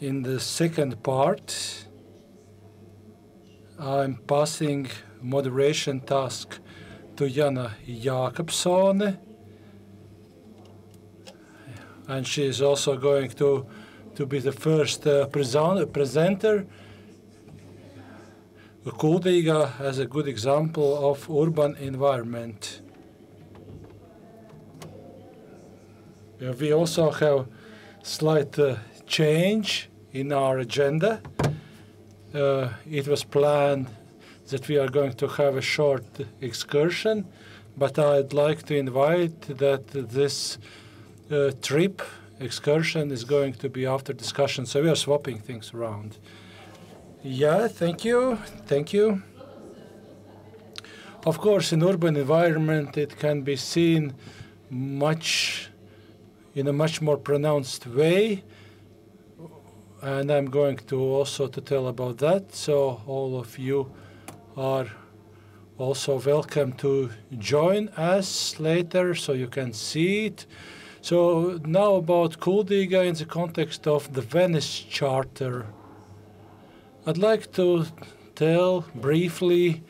In the second part, I'm passing moderation task to Jana Jakobsone, and she is also going to be the first presenter. Kuldīga as a good example of urban environment. We also have slight change in our agenda. It was planned that we are going to have a short excursion, but I'd like to invite that this trip excursion is going to be after discussion, so we are swapping things around. Yeah, thank you. Thank you. Of course, in urban environment, it can be seen in a much more pronounced way, and I'm going to also to tell about that. So all of you are also welcome to join us later, so you can see it. So now about Kuldīga in the context of the Venice Charter. I'd like to tell briefly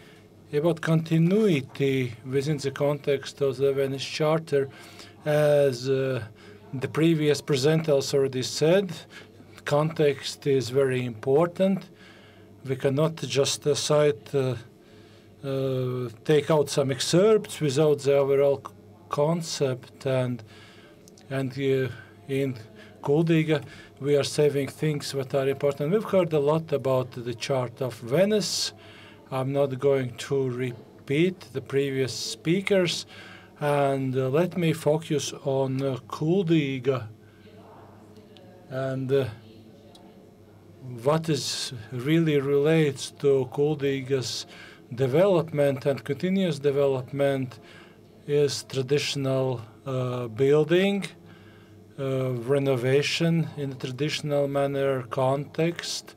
about continuity within the context of the Venice Charter. As the previous presenters already said, context is very important. We cannot just take out some excerpts without the overall concept. And in Kuldīga, we are saving things that are important. We've heard a lot about the Chart of Venice. I'm not going to repeat the previous speakers. And let me focus on Kuldīga and what is really relates to Kuldīga's development and continuous development is traditional building, renovation in a traditional manner, context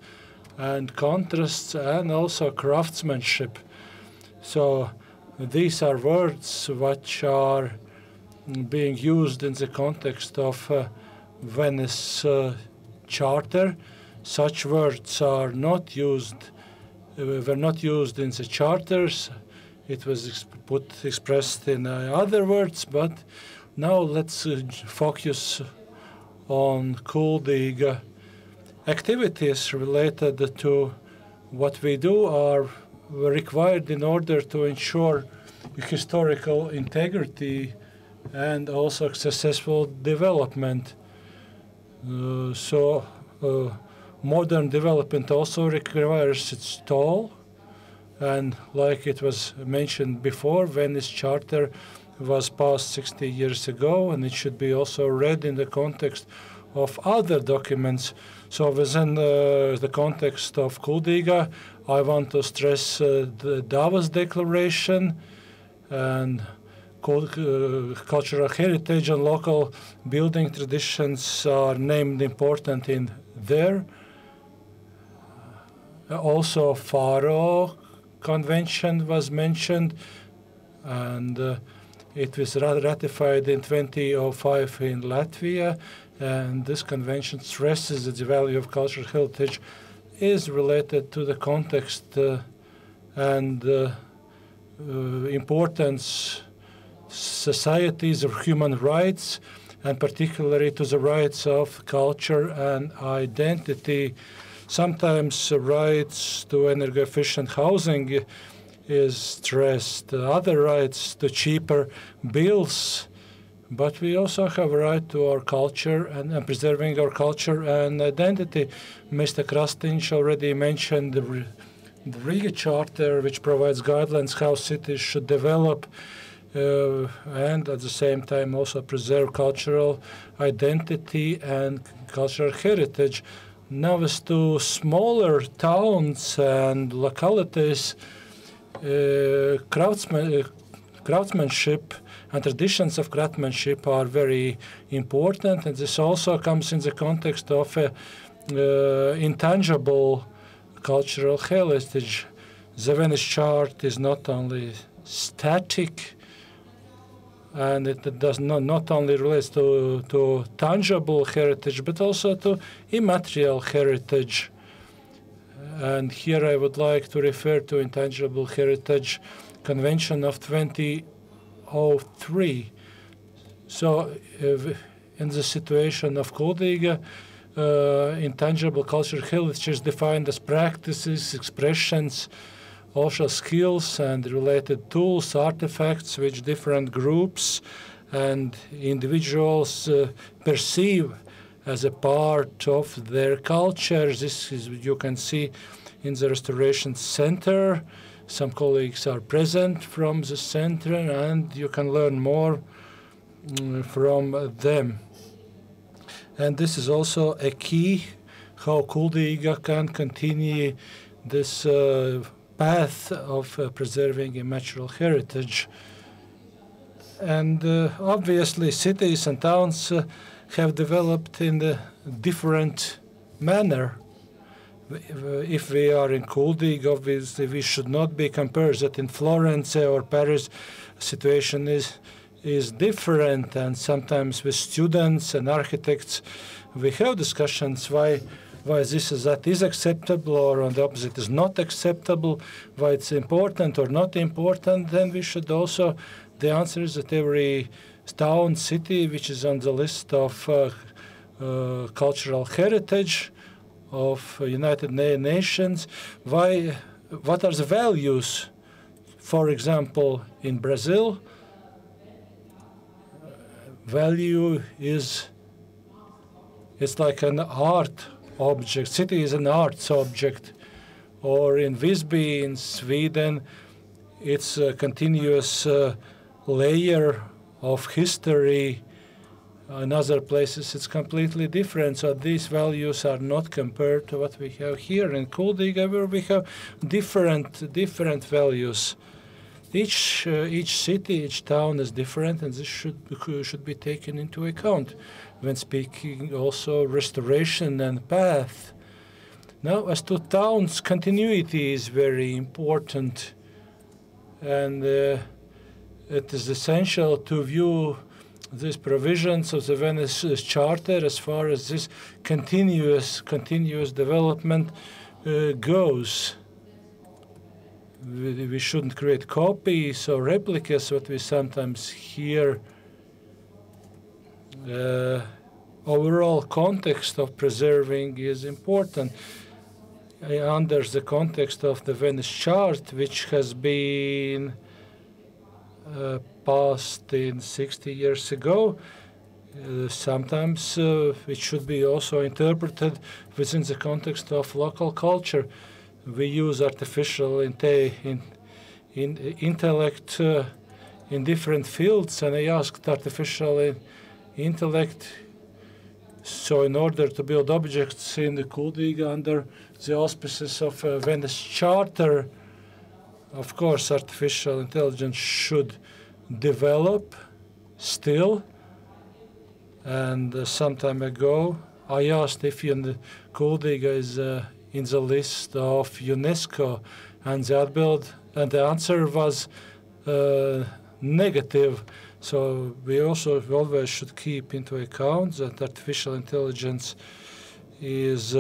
and contrasts, and also craftsmanship. So these are words which are being used in the context of Venice Charter. Such words are not used, were not used in the charters. It was expressed in other words, but now let's focus on Kuldīga. Activities related to what we do are required in order to ensure historical integrity and also successful development. Modern development also requires its toll, and like it was mentioned before, Venice Charter was passed 60 years ago, and it should be also read in the context of other documents. So within the context of Kuldīga, I want to stress the Davos Declaration and cultural heritage and local building traditions are named important in there. Also, Faro Convention was mentioned, and it was ratified in 2005 in Latvia. And this convention stresses that the value of cultural heritage is related to the context and importance societies of human rights, and particularly to the rights of culture and identity. Sometimes rights to energy-efficient housing is stressed, other rights to cheaper bills, but we also have a right to our culture and preserving our culture and identity. Mr. Krastinš already mentioned the Riga Charter, which provides guidelines how cities should develop and at the same time also preserve cultural identity and cultural heritage. Now as to smaller towns and localities, craftsmanship and traditions of craftsmanship are very important, and this also comes in the context of intangible cultural heritage. The Venice Chart is not only static, and it does not only relates to tangible heritage, but also to immaterial heritage. And here I would like to refer to Intangible Heritage Convention of 2003. So in the situation of Kuldīga, intangible cultural heritage is defined as practices, expressions, social skills, and related tools, artifacts which different groups and individuals perceive as a part of their culture. This is what you can see in the Restoration Center. Some colleagues are present from the center, and you can learn more from them. And this is also a key how Kuldīga can continue this path of preserving immaterial heritage. And obviously cities and towns have developed in a different manner. If we are in Kuldīga, obviously we should not be compared that in Florence or Paris situation is different, and sometimes with students and architects we have discussions why this is that is acceptable, or on the opposite is not acceptable, why it's important or not important. Then we should also, the answer is that every town, city which is on the list of cultural heritage of United Nations, what are the values? For example, in Brazil, value is it's like an art object. City is an arts object. Or in Visby in Sweden, it's a continuous layer of history. In other places, it's completely different. So these values are not compared to what we have here in Kuldīga, where we have different values. Each city, each town is different, and this should be taken into account when speaking also restoration and path. Now, as to towns, continuity is very important, and it is essential to view these provisions of the Venice Charter as far as this continuous development goes. We shouldn't create copies or replicas, what we sometimes hear. Overall context of preserving is important. Under the context of the Venice Chart, which has been passed in 60 years ago, sometimes it should be also interpreted within the context of local culture. We use artificial intellect in different fields, and I asked artificial intellect, so in order to build objects in the Kuldīga under the auspices of Venice Charter, of course, artificial intelligence should develop still. And some time ago, I asked if Kuldīga is in the list of UNESCO, and the answer was negative. So we also always should keep into account that artificial intelligence is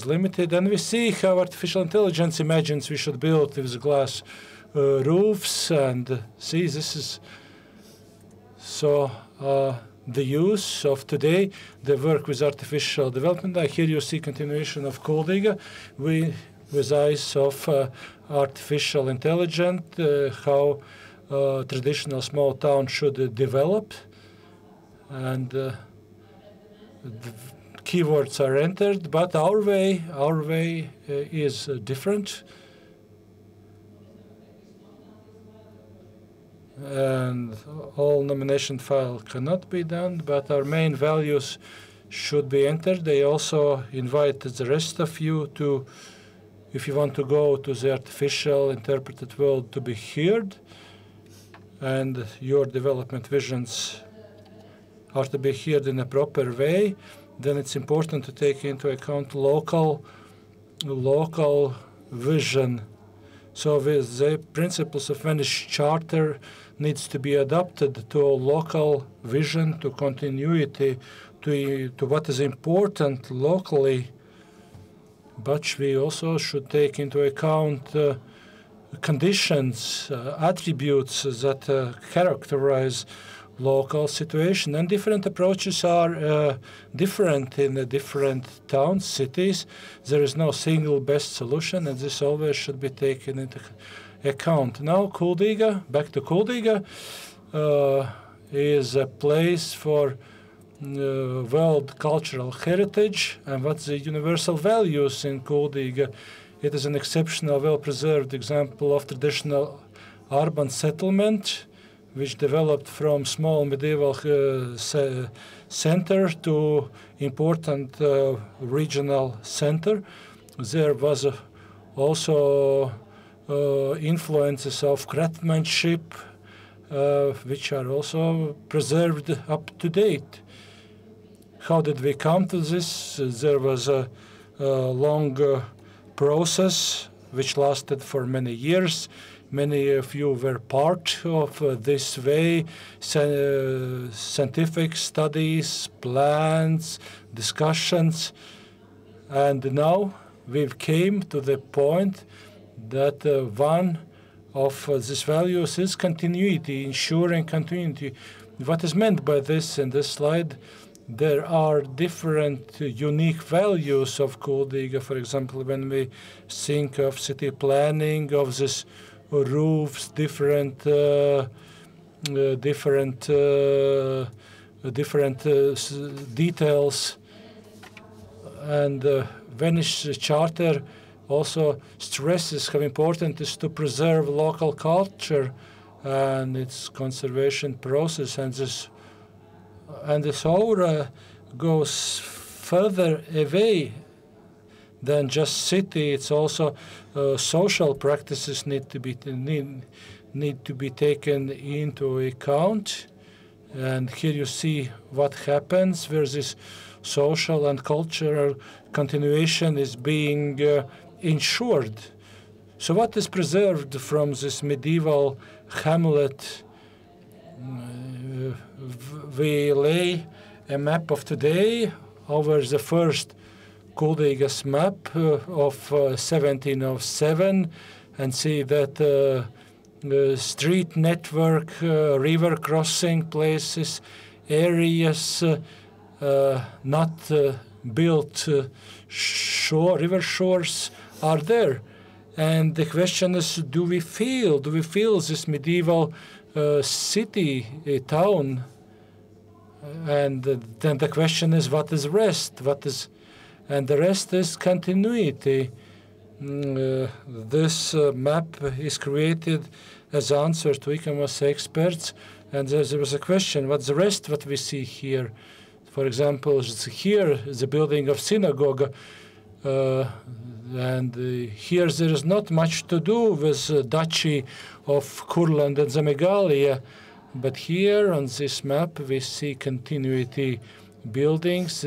limited, and we see how artificial intelligence imagines we should build with glass roofs, and see this is so the use of today, the work with artificial development. Here you see continuation of Kuldīga with eyes of artificial intelligence, how traditional small town should develop, and the keywords are entered, but our way is different, and all nomination file cannot be done, but our main values should be entered. They also invite the rest of you to, if you want to go to the artificial interpreted world, to be heard, and your development visions are to be heard in a proper way. Then it's important to take into account local vision. So the principles of Venice Charter needs to be adapted to a local vision, to continuity, to what is important locally. But we also should take into account conditions, attributes that characterize local situation, and different approaches are different in the different towns, cities. There is no single best solution, and this always should be taken into account. Now, Kuldīga, back to Kuldīga, is a place for world cultural heritage, and what's the universal values in Kuldīga? It is an exceptional, well-preserved example of traditional urban settlement, which developed from small medieval center to important regional center. There was also influences of craftsmanship, which are also preserved up to date. How did we come to this? There was a long process which lasted for many years. Many of you were part of this way, scientific studies, plans, discussions, and now we've came to the point that one of these values is continuity, ensuring continuity. What is meant by this in this slide? There are different unique values of Kuldīga. For example, when we think of city planning, of this roofs, different details, and Venice Charter also stresses how important it is to preserve local culture and its conservation process, and this aura goes further away than just city. It's also social practices need to be taken into account. And here you see what happens where this social and cultural continuation is being ensured. So what is preserved from this medieval hamlet? We lay a map of today over the first Kuldīgas map of 1707 and see that street network, river crossing places, areas not built river shores are there. And the question is, do we feel this medieval city, a town? And then the question is, what is rest? And the rest is continuity. This map is created as answer to ICOMOS experts, and there was a question, what's the rest what we see here? For example, here the building of synagogue, and here there is not much to do with Duchy of Kurland and Zemegalia, but here on this map we see continuity buildings.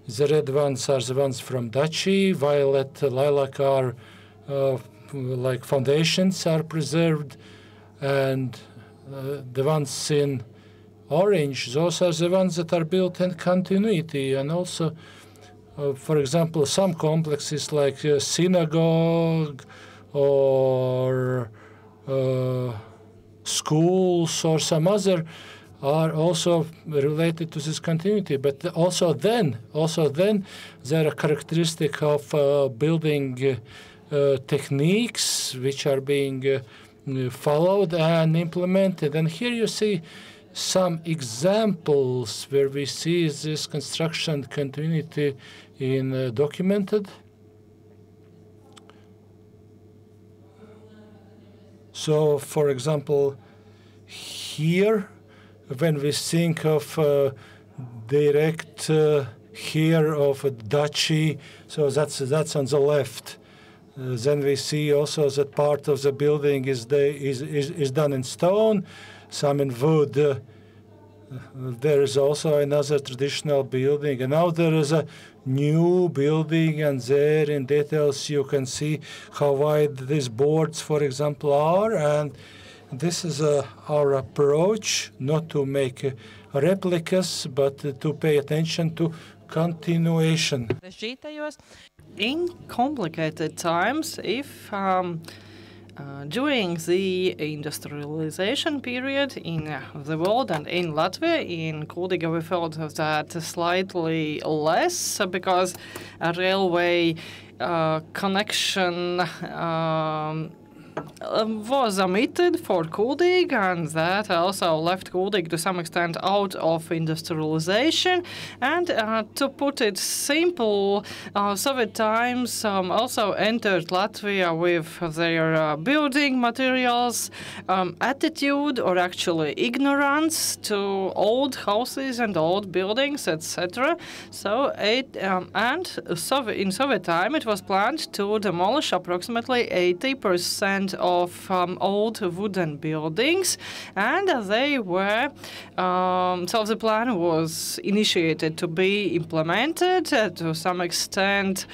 The red ones are the ones from Duchy, violet, lilac are like foundations are preserved, and the ones in orange, those are the ones that are built in continuity. And also, for example, some complexes like synagogue or schools or some other are also related to this continuity. But also then there are characteristics of building techniques which are being followed and implemented. And here you see some examples where we see this construction continuity in documented. So, for example, here, when we think of direct here of a duchy, so that's on the left. Then we see also that part of the building is done in stone, some in wood. there is also another traditional building, and now there is a new building, and there in details you can see how wide these boards, for example, are. And this is our approach, not to make replicas, but to pay attention to continuation. In complicated times, if during the industrialization period in the world and in Latvia, in Kuldīga, we felt that slightly less because a railway connection was omitted for Kuldīga, and that also left Kuldīga to some extent out of industrialization. And to put it simple, Soviet times also entered Latvia with their building materials attitude, or actually ignorance, to old houses and old buildings, etc. So in Soviet time it was planned to demolish approximately 80% of old wooden buildings, and they were so the plan was initiated to be implemented to some extent.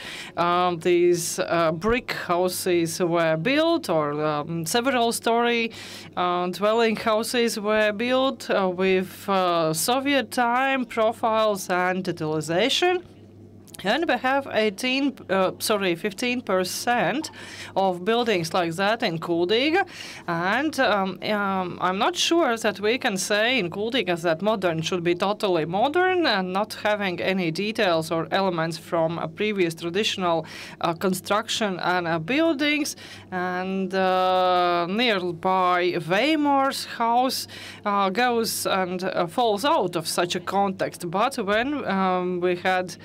These brick houses were built, or several-story dwelling houses were built with Soviet time profiles and detailization. And we have 15% of buildings like that in Kuldīga. And I'm not sure that we can say in Kuldīga that modern should be totally modern and not having any details or elements from a previous traditional construction and buildings. And nearby Weimar's house goes and falls out of such a context. But when we had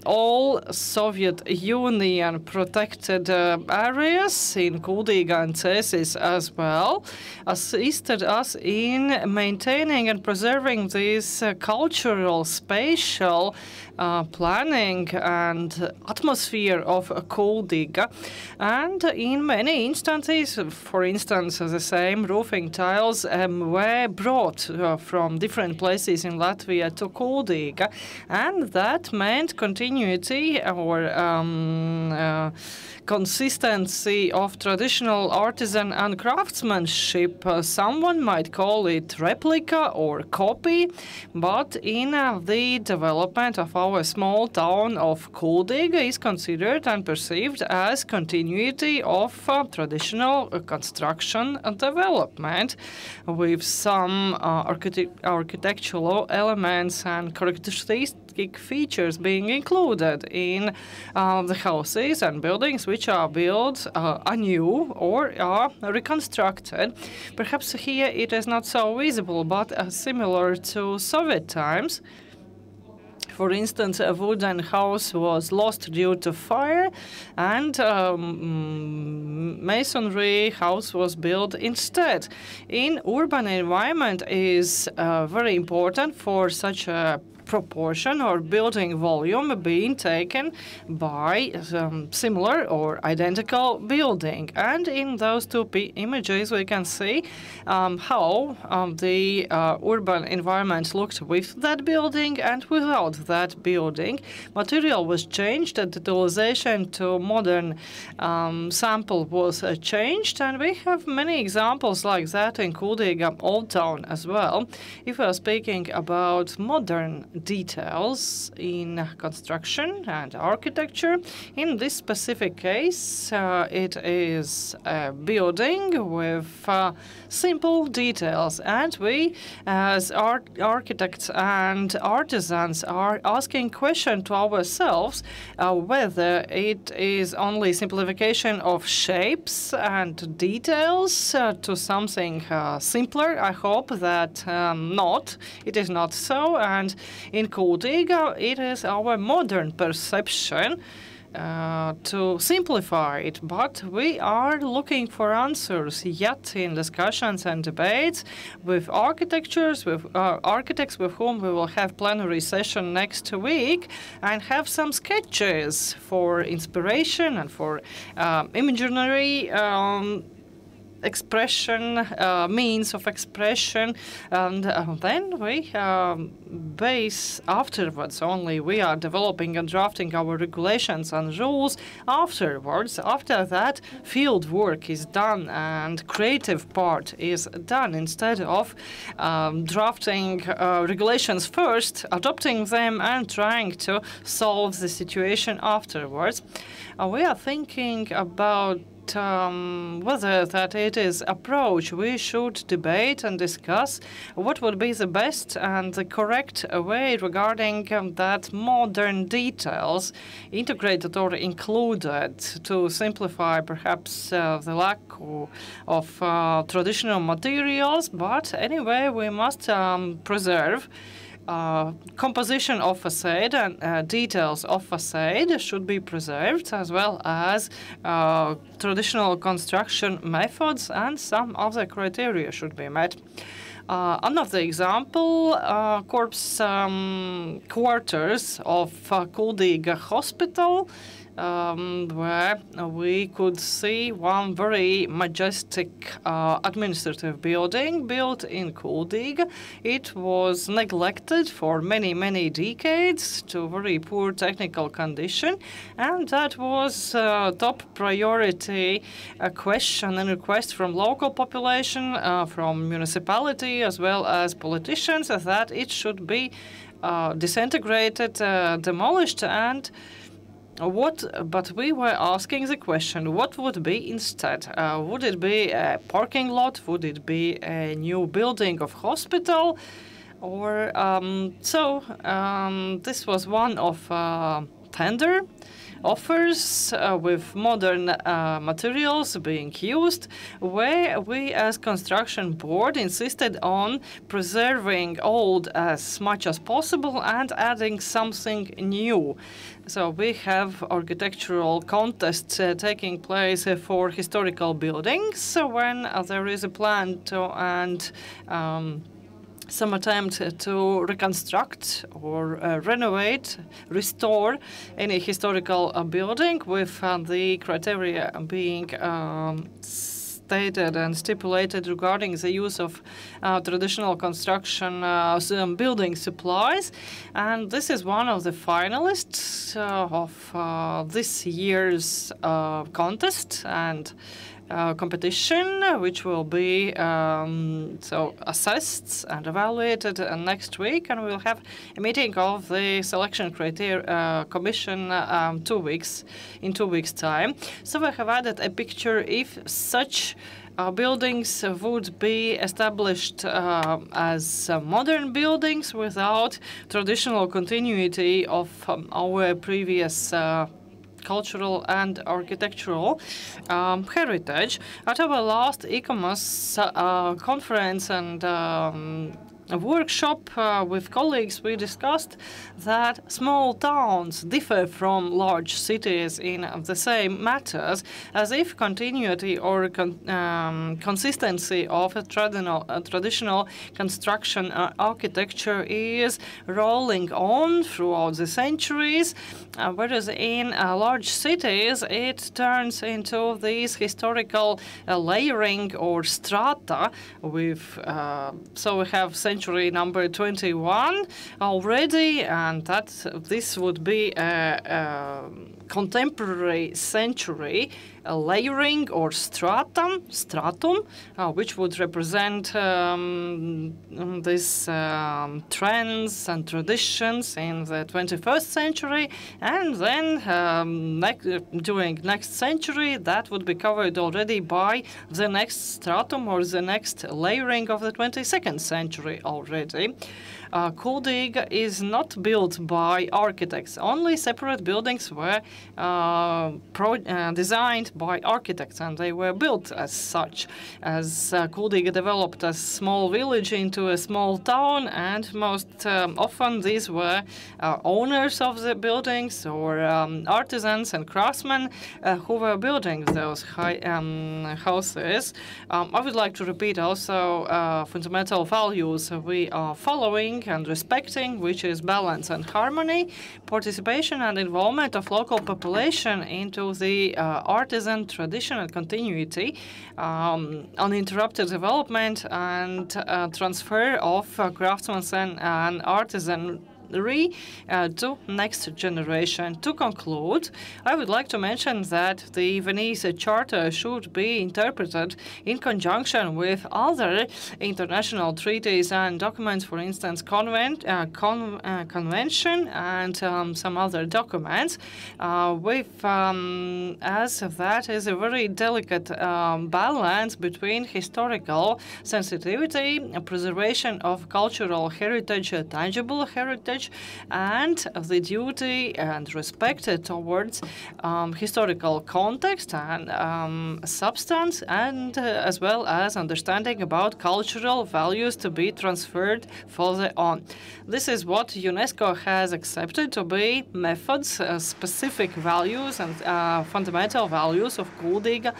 all Soviet Union protected areas in Kuldīga and Cēsis as well assisted us in maintaining and preserving this cultural, spatial planning and atmosphere of Kuldīga. And in many instances, for instance, the same roofing tiles were brought from different places in Latvia to Kuldīga, and that meant continuity or consistency of traditional artisan and craftsmanship. Someone might call it replica or copy, but in the development of our small town of Kuldīga is considered and perceived as continuity of traditional construction development, with some architectural elements and characteristics features being included in the houses and buildings which are built anew or are reconstructed. Perhaps here it is not so visible, but similar to Soviet times. For instance, a wooden house was lost due to fire, and masonry house was built instead. In urban environment is very important for such a proportion or building volume being taken by similar or identical building. And in those two images we can see how the urban environment looked with that building and without that building. Material was changed, and utilization to modern sample was changed, and we have many examples like that in Kuldīga Old Town as well. If we are speaking about modern details in construction and architecture, in this specific case it is a building with simple details, and we as architects and artisans are asking question to ourselves whether it is only simplification of shapes and details to something simpler. I hope that not. It is not so, and in Kuldīga it is our modern perception to simplify it, but we are looking for answers yet in discussions and debates with architects with whom we will have plenary session next week, and have some sketches for inspiration and for imaginary expression, means of expression, and then we base afterwards only. We are developing and drafting our regulations and rules afterwards. After that, field work is done and creative part is done, instead of drafting regulations first, adopting them, and trying to solve the situation afterwards. We are thinking about whether that it is approach we should debate and discuss what would be the best and the correct way regarding that modern details integrated or included to simplify perhaps the lack of traditional materials. But anyway, we must preserve composition of facade and details of facade should be preserved, as well as traditional construction methods, and some other criteria should be met. Another example, corpse quarters of Kuldīga Hospital, where we could see one very majestic administrative building built in Kuldīga. It was neglected for many, many decades to very poor technical condition, and that was top priority question and request from local population, from municipality, as well as politicians, that it should be disintegrated, demolished, and but we were asking the question, what would be instead? Would it be a parking lot? Would it be a new building of hospital? Or this was one of tender offers with modern materials being used, where we as construction board insisted on preserving old as much as possible and adding something new. So we have architectural contests taking place for historical buildings when there is a plan to and some attempt to reconstruct or renovate, restore any historical building, with the criteria being stated and stipulated regarding the use of traditional construction building supplies. And this is one of the finalists of this year's contest and competition, which will be assessed and evaluated next week, and we'll have a meeting of the selection criteria commission in 2 weeks' time. So we have added a picture if such buildings would be established as modern buildings without traditional continuity of our previous cultural and architectural heritage. At our last ICOMOS conference and a workshop with colleagues, we discussed that small towns differ from large cities in the same matters, as if continuity or consistency of a traditional construction architecture is rolling on throughout the centuries, whereas in large cities it turns into these historical layering or strata with so we have century number 21 already, and that this would be a contemporary century layering or stratum, which would represent these trends and traditions in the 21st century, and then during next century that would be covered already by the next stratum or the next layering of the 22nd century already. Kuldīga is not built by architects. Only separate buildings were designed by architects, and they were built as such. As Kuldīga developed a small village into a small town, and most often these were owners of the buildings or artisans and craftsmen who were building those houses. I would like to repeat also fundamental values we are following and respecting, which is balance and harmony, participation and involvement of local population into the artisan tradition and continuity, uninterrupted development and transfer of craftsmen and artisan to next generation. To conclude, I would like to mention that the Venice Charter should be interpreted in conjunction with other international treaties and documents, for instance, convention and some other documents, as that is a very delicate balance between historical sensitivity, preservation of cultural heritage, tangible heritage, and the duty and respect towards historical context and substance, and as well as understanding about cultural values to be transferred further on. This is what UNESCO has accepted to be methods, specific values and fundamental values of Kuldīga